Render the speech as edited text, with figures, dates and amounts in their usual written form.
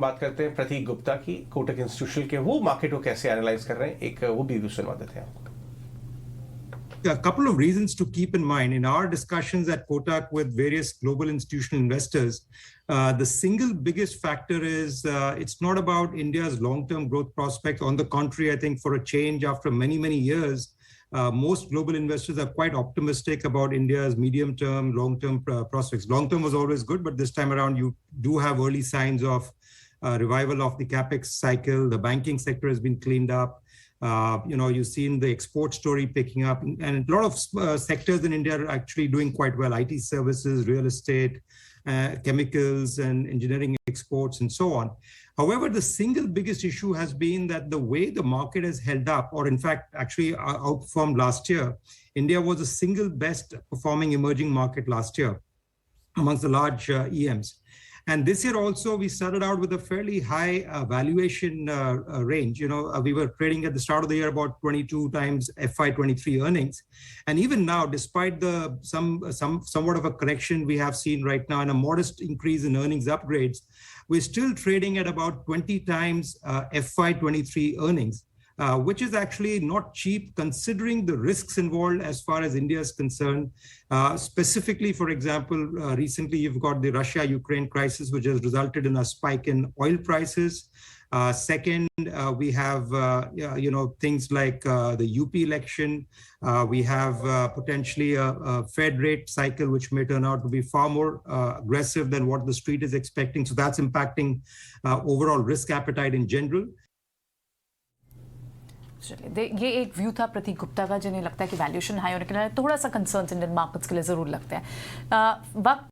बात करते हैं प्रतीक गुप्ता की, कोटक इंस्टीट्यूशनल के। वो मार्केट को कैसे एनालाइज कर रहे हैं, एक वो भी सुनवा देते हैं आपको। A couple of reasons to keep in mind in our discussions at Kotak with various global institutional investors. The single biggest factor is it's not about India's long-term growth prospects. On the contrary, I think for a change after many, many years, most global investors are quite optimistic about India's medium-term, long-term prospects. Long-term was always good, but this time around, you do have early signs of revival of the capex cycle. The banking sector has been cleaned up. You've seen the export story picking up, and a lot of sectors in India are actually doing quite well. IT services, real estate, chemicals and engineering exports, and so on. However, the single biggest issue has been that the way the market has held up, or in fact, actually outperformed last year, India was the single best performing emerging market last year amongst the large EMs. And this year also, we started out with a fairly high valuation range. We were trading at the start of the year about 22 times FY23 earnings. And even now, despite the somewhat of a correction we have seen right now and a modest increase in earnings upgrades, we're still trading at about 20 times FY23 earnings. Which is actually not cheap considering the risks involved as far as India is concerned. Specifically, for example, recently you've got the Russia-Ukraine crisis, which has resulted in a spike in oil prices. Second, we have things like the UP election. We have potentially a Fed rate cycle, which may turn out to be far more aggressive than what the street is expecting. So that's impacting overall risk appetite in general. चलिए, ये एक view था प्रतीक गुप्ता का, जिन्हें लगता है कि valuation high होने के लिए थोड़ा सा कंसर्न्स इंडियन मार्केट्स के लिए ज़रूर लगते हैं। वक्त